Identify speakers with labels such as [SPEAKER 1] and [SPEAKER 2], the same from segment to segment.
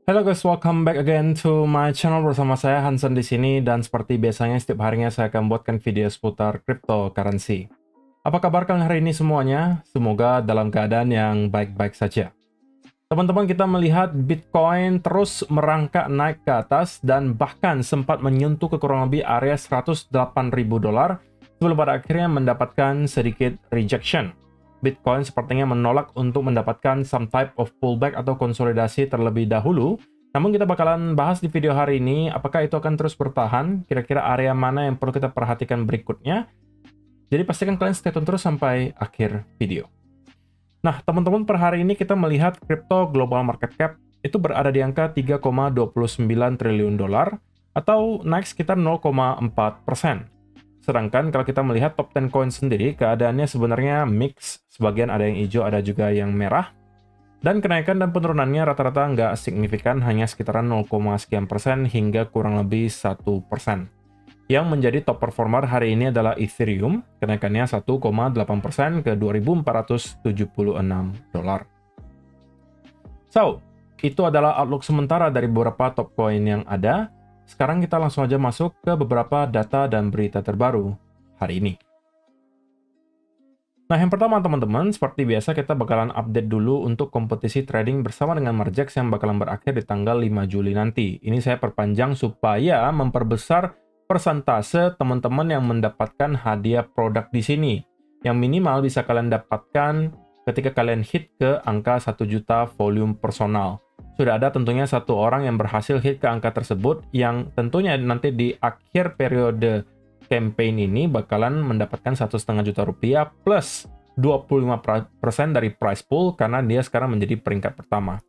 [SPEAKER 1] Halo guys, welcome back again to my channel bersama saya Hansen di sini dan seperti biasanya setiap harinya saya akan buatkan video seputar cryptocurrency. Apa kabar kalian hari ini semuanya? Semoga dalam keadaan yang baik-baik saja. Teman-teman, kita melihat Bitcoin terus merangkak naik ke atas dan bahkan sempat menyentuh ke kurang lebih area $108.000 sebelum pada akhirnya mendapatkan sedikit rejection. Bitcoin sepertinya menolak untuk mendapatkan some type of pullback atau konsolidasi terlebih dahulu. Namun kita bakalan bahas di video hari ini, apakah itu akan terus bertahan, kira-kira area mana yang perlu kita perhatikan berikutnya. Jadi pastikan kalian stay tune terus sampai akhir video. Nah, teman-teman, per hari ini kita melihat crypto global market cap itu berada di angka 3,29 triliun dolar atau naik sekitar 0,4%. Sedangkan kalau kita melihat top 10 coin sendiri, keadaannya sebenarnya mix. Sebagian ada yang hijau, ada juga yang merah. Dan kenaikan dan penurunannya rata-rata nggak signifikan, hanya sekitaran 0, sekian persen hingga kurang lebih 1%. Yang menjadi top performer hari ini adalah Ethereum, kenaikannya 1,8% ke $2.476. So, itu adalah outlook sementara dari beberapa top coin yang ada. Sekarang kita langsung aja masuk ke beberapa data dan berita terbaru hari ini. Nah, yang pertama teman-teman, seperti biasa kita bakalan update dulu untuk kompetisi trading bersama dengan Margex yang bakalan berakhir di tanggal 5 Juli nanti. Ini saya perpanjang supaya memperbesar persentase teman-teman yang mendapatkan hadiah produk di sini. Yang minimal bisa kalian dapatkan ketika kalian hit ke angka 1 juta volume personal. Sudah ada tentunya satu orang yang berhasil hit ke angka tersebut, yang tentunya nanti di akhir periode campaign ini bakalan mendapatkan 1,5 juta rupiah plus 25% dari prize pool karena dia sekarang menjadi peringkat pertama.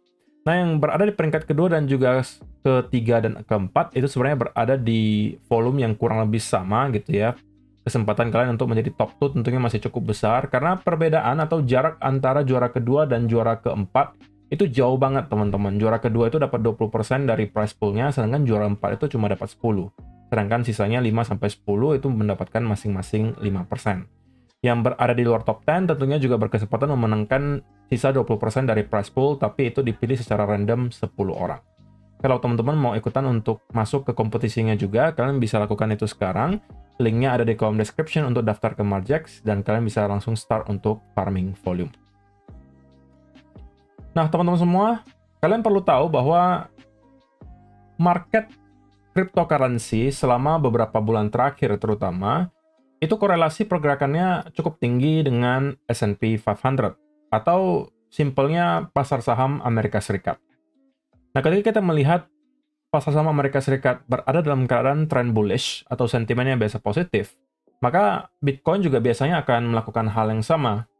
[SPEAKER 1] Nah, yang berada di peringkat kedua dan juga ketiga dan keempat itu sebenarnya berada di volume yang kurang lebih sama gitu ya. Kesempatan kalian untuk menjadi top 2 tentunya masih cukup besar karena perbedaan atau jarak antara juara kedua dan juara keempat itu jauh banget teman-teman. Juara kedua itu dapat 20% dari prize pool-nya, sedangkan juara 4 itu cuma dapat 10. Sedangkan sisanya 5-10 itu mendapatkan masing-masing 5%. Yang berada di luar top 10 tentunya juga berkesempatan memenangkan sisa 20% dari prize pool, tapi itu dipilih secara random 10 orang. Kalau teman-teman mau ikutan untuk masuk ke kompetisinya juga, kalian bisa lakukan itu sekarang. Linknya ada di kolom description untuk daftar ke Margex, dan kalian bisa langsung start untuk farming volume. Nah, teman-teman semua, kalian perlu tahu bahwa market cryptocurrency selama beberapa bulan terakhir terutama, itu korelasi pergerakannya cukup tinggi dengan S&P 500, atau simpelnya pasar saham Amerika Serikat. Nah, ketika kita melihat pasar saham Amerika Serikat berada dalam keadaan trend bullish atau sentimennya biasa positif, maka Bitcoin juga biasanya akan melakukan hal yang sama.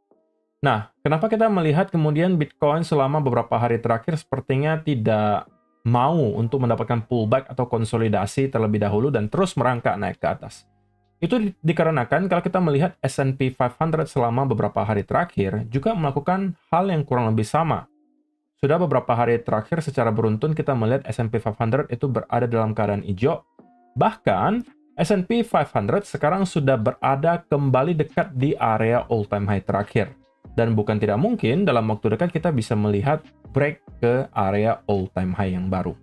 [SPEAKER 1] Nah, kenapa kita melihat kemudian Bitcoin selama beberapa hari terakhir sepertinya tidak mau untuk mendapatkan pullback atau konsolidasi terlebih dahulu dan terus merangkak naik ke atas? Itu dikarenakan kalau kita melihat S&P 500 selama beberapa hari terakhir juga melakukan hal yang kurang lebih sama. Sudah beberapa hari terakhir secara beruntun kita melihat S&P 500 itu berada dalam keadaan hijau. Bahkan S&P 500 sekarang sudah berada kembali dekat di area all-time high terakhir. Dan bukan tidak mungkin dalam waktu dekat kita bisa melihat break ke area all-time high yang baru.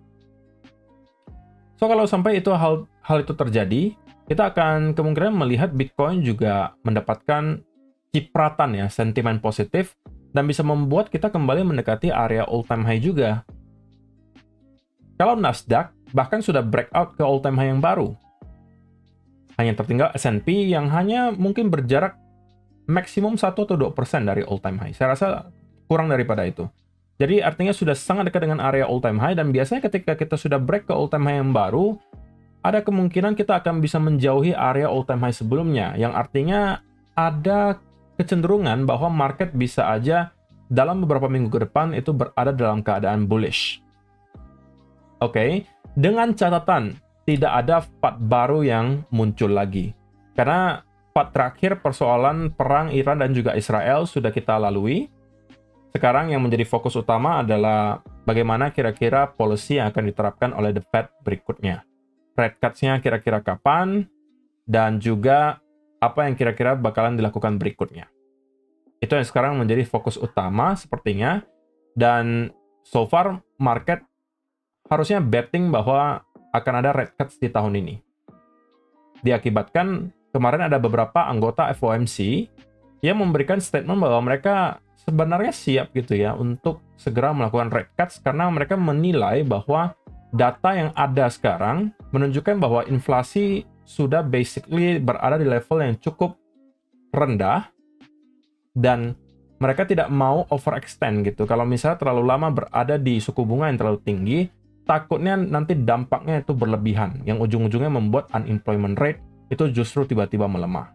[SPEAKER 1] So, kalau sampai hal itu terjadi, kita akan kemungkinan melihat Bitcoin juga mendapatkan cipratan ya, sentimen positif, dan bisa membuat kita kembali mendekati area all-time high juga. Kalau Nasdaq bahkan sudah breakout ke all-time high yang baru. Hanya tertinggal S&P yang hanya mungkin berjarak maksimum 1 atau 2% dari all-time high. Saya rasa kurang daripada itu. Jadi artinya sudah sangat dekat dengan area all-time high, dan biasanya ketika kita sudah break ke all-time high yang baru, ada kemungkinan kita akan bisa menjauhi area all-time high sebelumnya, yang artinya ada kecenderungan bahwa market bisa aja dalam beberapa minggu ke depan itu berada dalam keadaan bullish. Oke, dengan catatan tidak ada fad baru yang muncul lagi. Karena fad terakhir persoalan perang Iran dan juga Israel sudah kita lalui. Sekarang yang menjadi fokus utama adalah bagaimana kira-kira policy yang akan diterapkan oleh The Fed berikutnya. Rate cuts-nya kira-kira kapan, dan juga apa yang kira-kira bakalan dilakukan berikutnya. Itu yang sekarang menjadi fokus utama sepertinya, dan so far market harusnya betting bahwa akan ada rate cuts di tahun ini. Diakibatkan kemarin ada beberapa anggota FOMC yang memberikan statement bahwa mereka sebenarnya siap gitu ya untuk segera melakukan rate cuts karena mereka menilai bahwa data yang ada sekarang menunjukkan bahwa inflasi sudah basically berada di level yang cukup rendah dan mereka tidak mau overextend gitu. Kalau misalnya terlalu lama berada di suku bunga yang terlalu tinggi, takutnya nanti dampaknya itu berlebihan, yang ujung-ujungnya membuat unemployment rate itu justru tiba-tiba melemah.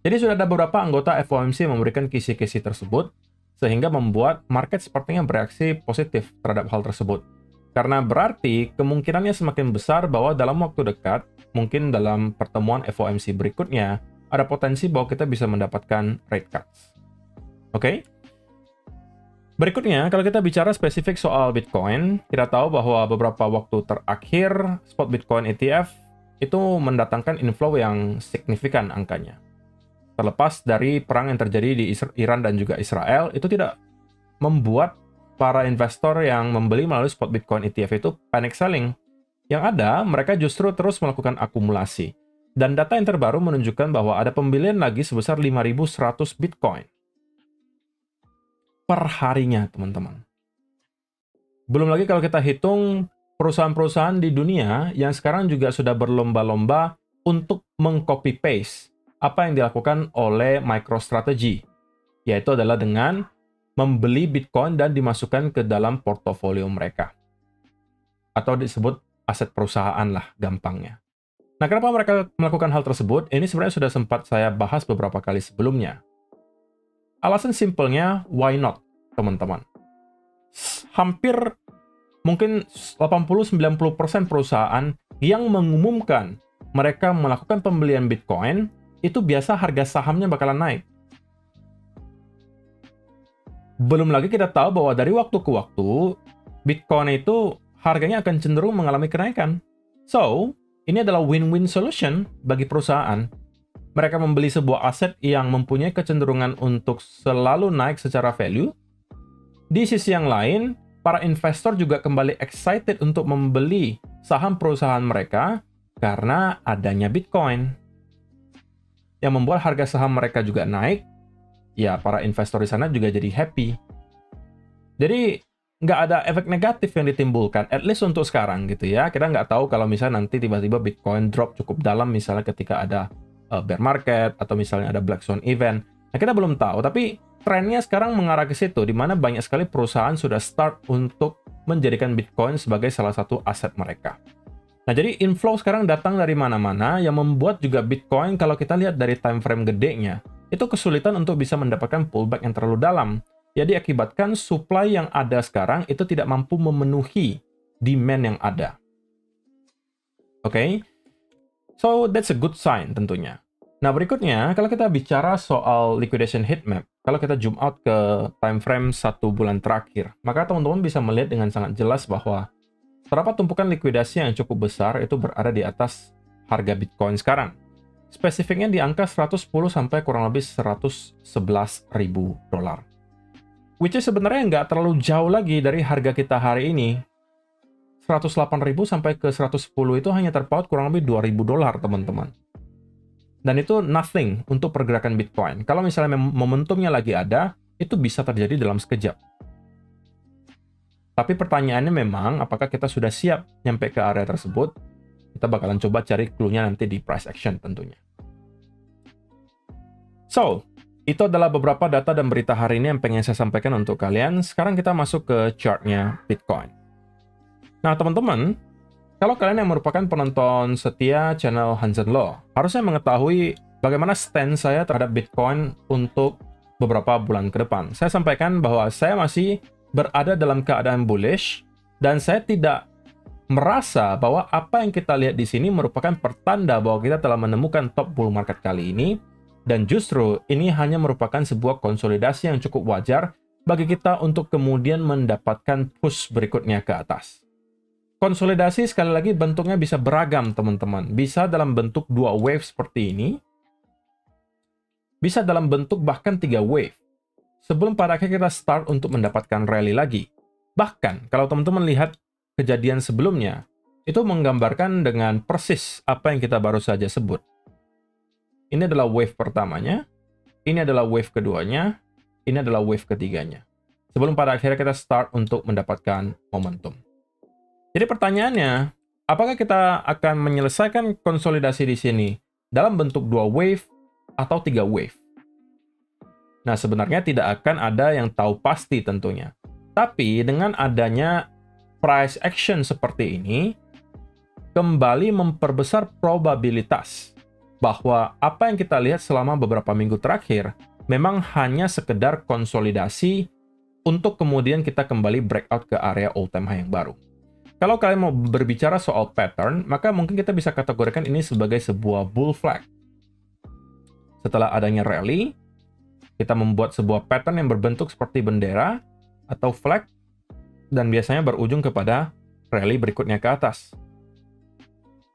[SPEAKER 1] Jadi sudah ada beberapa anggota FOMC yang memberikan kisi-kisi tersebut, sehingga membuat market sepertinya bereaksi positif terhadap hal tersebut. Karena berarti kemungkinannya semakin besar bahwa dalam waktu dekat, mungkin dalam pertemuan FOMC berikutnya, ada potensi bahwa kita bisa mendapatkan rate cuts. Oke? Berikutnya, kalau kita bicara spesifik soal Bitcoin, kita tahu bahwa beberapa waktu terakhir, spot Bitcoin ETF itu mendatangkan inflow yang signifikan angkanya. Terlepas dari perang yang terjadi di Iran dan juga Israel, itu tidak membuat para investor yang membeli melalui spot Bitcoin ETF itu panic selling. Yang ada, mereka justru terus melakukan akumulasi. Dan data yang terbaru menunjukkan bahwa ada pembelian lagi sebesar 5.100 Bitcoin per harinya, teman-teman. Belum lagi kalau kita hitung perusahaan-perusahaan di dunia yang sekarang juga sudah berlomba-lomba untuk meng-copy paste apa yang dilakukan oleh MicroStrategy, yaitu adalah dengan membeli Bitcoin dan dimasukkan ke dalam portofolio mereka. Atau disebut aset perusahaan lah gampangnya. Nah, kenapa mereka melakukan hal tersebut? Ini sebenarnya sudah sempat saya bahas beberapa kali sebelumnya. Alasan simpelnya, why not, teman-teman? Hampir mungkin 80-90% perusahaan yang mengumumkan mereka melakukan pembelian Bitcoin, itu biasa harga sahamnya bakalan naik. Belum lagi kita tahu bahwa dari waktu ke waktu, Bitcoin itu harganya akan cenderung mengalami kenaikan. So, ini adalah win-win solution bagi perusahaan. Mereka membeli sebuah aset yang mempunyai kecenderungan untuk selalu naik secara value. Di sisi yang lain, para investor juga kembali excited untuk membeli saham perusahaan mereka karena adanya Bitcoin. Yang membuat harga saham mereka juga naik, ya para investor di sana juga jadi happy. Jadi, nggak ada efek negatif yang ditimbulkan, at least untuk sekarang gitu ya. Kita nggak tahu kalau misalnya nanti tiba-tiba Bitcoin drop cukup dalam, misalnya ketika ada bear market, atau misalnya ada black swan event. Nah, kita belum tahu, tapi trennya sekarang mengarah ke situ, di mana banyak sekali perusahaan sudah start untuk menjadikan Bitcoin sebagai salah satu aset mereka. Nah, jadi inflow sekarang datang dari mana-mana, yang membuat juga Bitcoin, kalau kita lihat dari time frame gedenya, itu kesulitan untuk bisa mendapatkan pullback yang terlalu dalam. Jadi akibatkan supply yang ada sekarang itu tidak mampu memenuhi demand yang ada. Oke? So, that's a good sign tentunya. Nah, berikutnya, kalau kita bicara soal liquidation heat map, kalau kita zoom out ke time frame 1 bulan terakhir, maka teman-teman bisa melihat dengan sangat jelas bahwa terdapat tumpukan likuidasi yang cukup besar itu berada di atas harga Bitcoin sekarang. Spesifiknya di angka 110 sampai kurang lebih 111 ribu dolar. Which is sebenarnya nggak terlalu jauh lagi dari harga kita hari ini. 108.000 sampai ke 110 itu hanya terpaut kurang lebih 2.000 dolar, teman-teman. Dan itu nothing untuk pergerakan Bitcoin. Kalau misalnya momentumnya lagi ada, itu bisa terjadi dalam sekejap. Tapi pertanyaannya memang, apakah kita sudah siap nyampe ke area tersebut? Kita bakalan coba cari clue-nya nanti di price action tentunya. So, itu adalah beberapa data dan berita hari ini yang pengen saya sampaikan untuk kalian. Sekarang kita masuk ke chart-nya Bitcoin. Nah, teman-teman, kalau kalian yang merupakan penonton setia channel Hansen Law, harusnya mengetahui bagaimana stand saya terhadap Bitcoin untuk beberapa bulan ke depan. Saya sampaikan bahwa saya masih berada dalam keadaan bullish, dan saya tidak merasa bahwa apa yang kita lihat di sini merupakan pertanda bahwa kita telah menemukan top bull market kali ini, dan justru ini hanya merupakan sebuah konsolidasi yang cukup wajar bagi kita untuk kemudian mendapatkan push berikutnya ke atas. Konsolidasi sekali lagi bentuknya bisa beragam, teman-teman. Bisa dalam bentuk 2 wave seperti ini, bisa dalam bentuk bahkan 3 wave. Sebelum pada akhirnya kita start untuk mendapatkan rally lagi. Bahkan, kalau teman-teman lihat kejadian sebelumnya, itu menggambarkan dengan persis apa yang kita baru saja sebut. Ini adalah wave pertamanya, ini adalah wave keduanya, ini adalah wave ketiganya. Sebelum pada akhirnya kita start untuk mendapatkan momentum. Jadi pertanyaannya, apakah kita akan menyelesaikan konsolidasi di sini dalam bentuk 2 wave atau 3 wave? Nah, sebenarnya tidak akan ada yang tahu pasti tentunya. Tapi dengan adanya price action seperti ini, kembali memperbesar probabilitas bahwa apa yang kita lihat selama beberapa minggu terakhir memang hanya sekedar konsolidasi untuk kemudian kita kembali breakout ke area all-time high yang baru. Kalau kalian mau berbicara soal pattern, maka mungkin kita bisa kategorikan ini sebagai sebuah bull flag. Setelah adanya rally, kita membuat sebuah pattern yang berbentuk seperti bendera atau flag, dan biasanya berujung kepada rally berikutnya ke atas.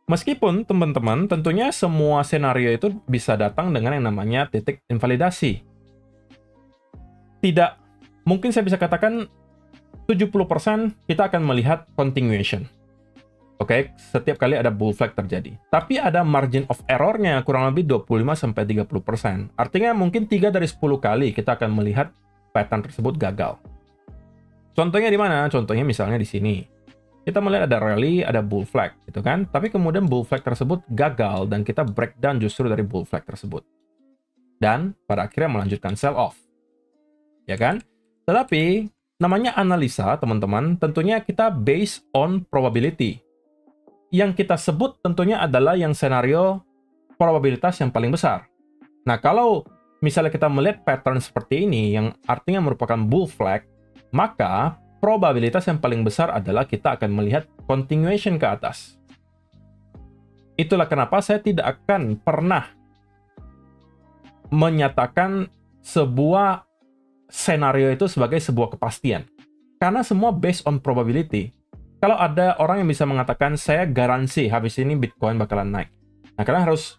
[SPEAKER 1] Meskipun, teman-teman, tentunya semua senario itu bisa datang dengan yang namanya titik invalidasi. Tidak, mungkin saya bisa katakan 70% kita akan melihat continuation. Oke, setiap kali ada bull flag terjadi. Tapi ada margin of error-nya kurang lebih 25-30%. Artinya mungkin 3 dari 10 kali kita akan melihat pattern tersebut gagal. Contohnya di mana? Contohnya misalnya di sini. Kita melihat ada rally, ada bull flag, gitu kan? Tapi kemudian bull flag tersebut gagal dan kita breakdown justru dari bull flag tersebut. Dan pada akhirnya melanjutkan sell off. Ya kan? Tetapi namanya analisa, teman-teman, tentunya kita based on probability. Yang kita sebut tentunya adalah yang senario probabilitas yang paling besar. Nah, kalau misalnya kita melihat pattern seperti ini, yang artinya merupakan bull flag, maka probabilitas yang paling besar adalah kita akan melihat continuation ke atas. Itulah kenapa saya tidak akan pernah menyatakan sebuah senario itu sebagai sebuah kepastian. Karena semua based on probability. Kalau ada orang yang bisa mengatakan, saya garansi habis ini Bitcoin bakalan naik. Nah, kalian harus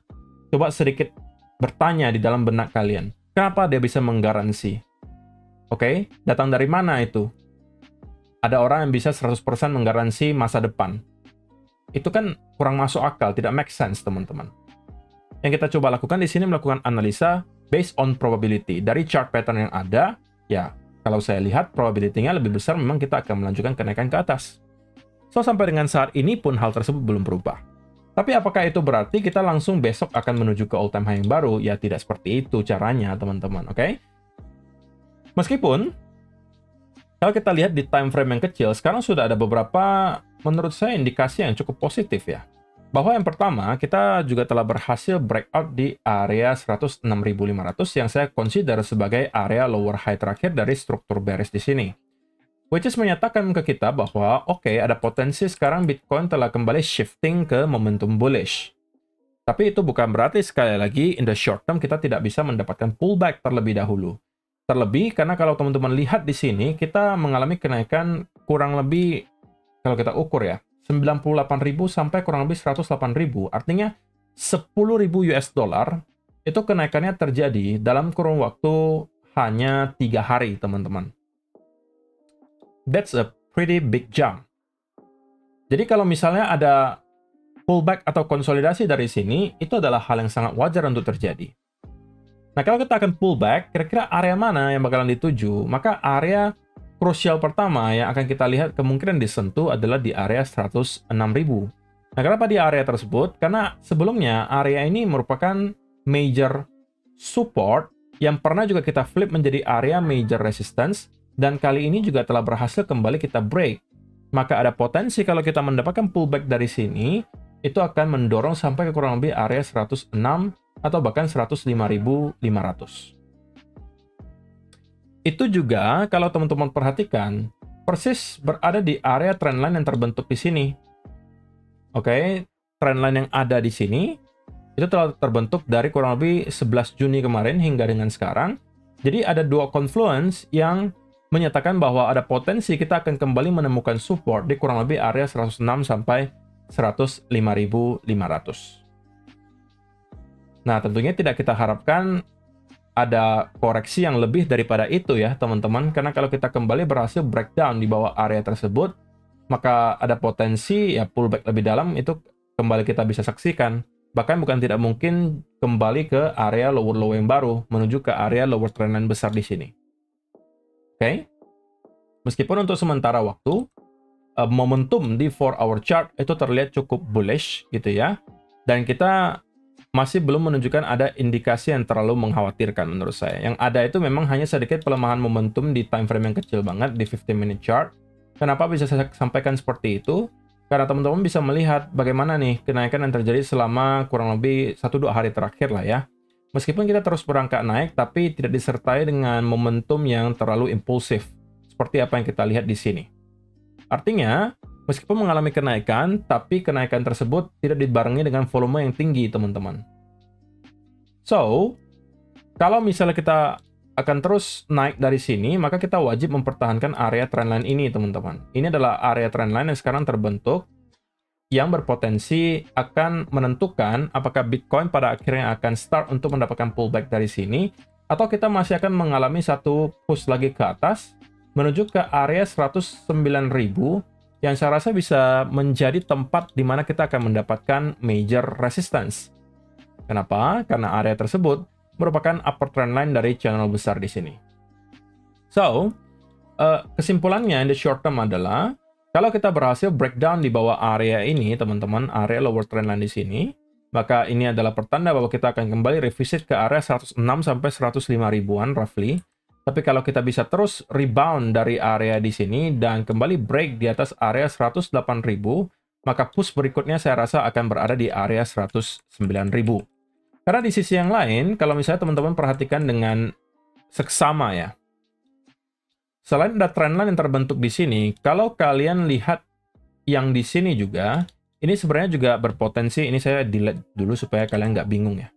[SPEAKER 1] coba sedikit bertanya di dalam benak kalian. Kenapa dia bisa menggaransi? Oke, datang dari mana itu? Ada orang yang bisa 100% menggaransi masa depan. Itu kan kurang masuk akal, tidak make sense, teman-teman. Yang kita coba lakukan di sini melakukan analisa based on probability. Dari chart pattern yang ada, ya, kalau saya lihat probability-nya lebih besar, memang kita akan melanjutkan kenaikan ke atas. So, sampai dengan saat ini pun hal tersebut belum berubah. Tapi apakah itu berarti kita langsung besok akan menuju ke all-time high yang baru? Ya, tidak seperti itu caranya, teman-teman, oke? Meskipun, kalau kita lihat di time frame yang kecil, sekarang sudah ada beberapa, menurut saya, indikasi yang cukup positif ya. Bahwa yang pertama, kita juga telah berhasil breakout di area 106.500 yang saya consider sebagai area lower high terakhir dari struktur bearish di sini. Which is menyatakan ke kita bahwa, oke, ada potensi sekarang Bitcoin telah kembali shifting ke momentum bullish. Tapi itu bukan berarti sekali lagi in the short term kita tidak bisa mendapatkan pullback terlebih dahulu. Terlebih karena kalau teman-teman lihat di sini, kita mengalami kenaikan kurang lebih, kalau kita ukur ya, 98.000 sampai kurang lebih 108.000. Artinya 10.000 US dollar itu kenaikannya terjadi dalam kurun waktu hanya 3 hari, teman-teman. That's a pretty big jump. Jadi kalau misalnya ada pullback atau konsolidasi dari sini, itu adalah hal yang sangat wajar untuk terjadi. Nah, kalau kita akan pullback, kira-kira area mana yang bakalan dituju? Maka area krusial pertama yang akan kita lihat kemungkinan disentuh adalah di area 106.000. Nah, kenapa di area tersebut? Karena sebelumnya area ini merupakan major support yang pernah juga kita flip menjadi area major resistance, dan kali ini juga telah berhasil kembali kita break. Maka ada potensi kalau kita mendapatkan pullback dari sini, itu akan mendorong sampai ke kurang lebih area 106 atau bahkan 105.500. Itu juga kalau teman-teman perhatikan, persis berada di area trendline yang terbentuk di sini. Oke, trendline yang ada di sini, itu telah terbentuk dari kurang lebih 11 Juni kemarin hingga dengan sekarang. Jadi ada dua confluence yang menyatakan bahwa ada potensi kita akan kembali menemukan support di kurang lebih area 106 sampai 105.500. Nah, tentunya tidak kita harapkan ada koreksi yang lebih daripada itu ya, teman-teman. Karena kalau kita kembali berhasil breakdown di bawah area tersebut, maka ada potensi ya pullback lebih dalam itu kembali kita bisa saksikan. Bahkan bukan tidak mungkin kembali ke area lower low yang baru, menuju ke area lower trendline besar di sini. Oke? Meskipun untuk sementara waktu, momentum di 4-hour chart itu terlihat cukup bullish gitu ya. Dan kita masih belum menunjukkan ada indikasi yang terlalu mengkhawatirkan menurut saya. Yang ada itu memang hanya sedikit pelemahan momentum di time frame yang kecil banget di 15-minute chart. Kenapa bisa saya sampaikan seperti itu? Karena teman-teman bisa melihat bagaimana nih kenaikan yang terjadi selama kurang lebih 1-2 hari terakhir lah ya. Meskipun kita terus berangkat naik, tapi tidak disertai dengan momentum yang terlalu impulsif. Seperti apa yang kita lihat di sini. Artinya, meskipun mengalami kenaikan, tapi kenaikan tersebut tidak dibarengi dengan volume yang tinggi, teman-teman. So, kalau misalnya kita akan terus naik dari sini, maka kita wajib mempertahankan area trendline ini, teman-teman. Ini adalah area trendline yang sekarang terbentuk, yang berpotensi akan menentukan apakah Bitcoin pada akhirnya akan start untuk mendapatkan pullback dari sini, atau kita masih akan mengalami satu push lagi ke atas, menuju ke area 109.000, yang saya rasa bisa menjadi tempat di mana kita akan mendapatkan major resistance. Kenapa? Karena area tersebut merupakan upper trend line dari channel besar di sini. So, kesimpulannya in the short term adalah, kalau kita berhasil breakdown di bawah area ini, teman-teman, area lower trend line di sini, maka ini adalah pertanda bahwa kita akan kembali revisit ke area 106 sampai 105 ribuan roughly. Tapi kalau kita bisa terus rebound dari area di sini dan kembali break di atas area 108.000, maka push berikutnya saya rasa akan berada di area 109.000. Karena di sisi yang lain, kalau misalnya teman-teman perhatikan dengan seksama ya, selain ada trendline yang terbentuk di sini, kalau kalian lihat yang di sini juga, ini sebenarnya juga berpotensi, ini saya delete dulu supaya kalian nggak bingung ya.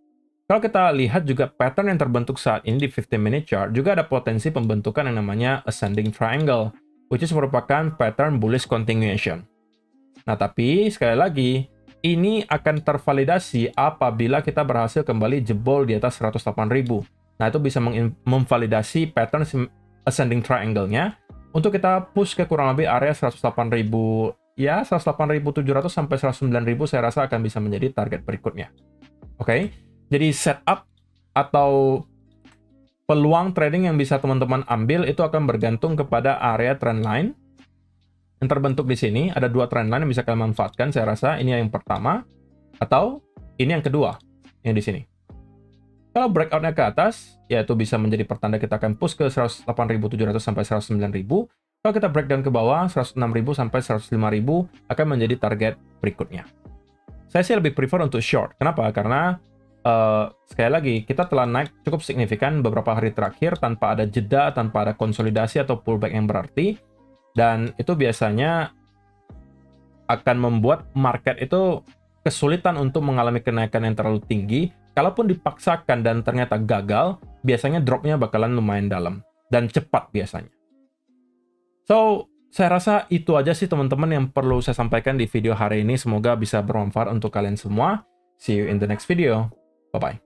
[SPEAKER 1] Kalau kita lihat juga pattern yang terbentuk saat ini di 15-minute chart, juga ada potensi pembentukan yang namanya ascending triangle, which is merupakan pattern bullish continuation. Nah, tapi sekali lagi, ini akan tervalidasi apabila kita berhasil kembali jebol di atas 108.000. Nah, itu bisa memvalidasi pattern ascending triangle-nya untuk kita push ke kurang lebih area 108.000, ya 108.700 sampai 109.000 saya rasa akan bisa menjadi target berikutnya. Oke, jadi setup atau peluang trading yang bisa teman-teman ambil itu akan bergantung kepada area trendline yang terbentuk di sini. Ada dua trendline yang bisa kalian manfaatkan, saya rasa ini yang pertama atau ini yang kedua yang di sini. Kalau breakout-nya ke atas, ya itu bisa menjadi pertanda kita akan push ke 108.700 sampai 109.000. Kalau kita breakdown ke bawah, 106.000 sampai 105.000 akan menjadi target berikutnya. Saya sih lebih prefer untuk short. Kenapa? Karena sekali lagi, kita telah naik cukup signifikan beberapa hari terakhir tanpa ada jeda, tanpa ada konsolidasi atau pullback yang berarti. Dan itu biasanya akan membuat market itu kesulitan untuk mengalami kenaikan yang terlalu tinggi. Kalaupun dipaksakan dan ternyata gagal, biasanya dropnya bakalan lumayan dalam dan cepat biasanya. So, saya rasa itu aja sih teman-teman yang perlu saya sampaikan di video hari ini. Semoga bisa bermanfaat untuk kalian semua. See you in the next video. Bye-bye.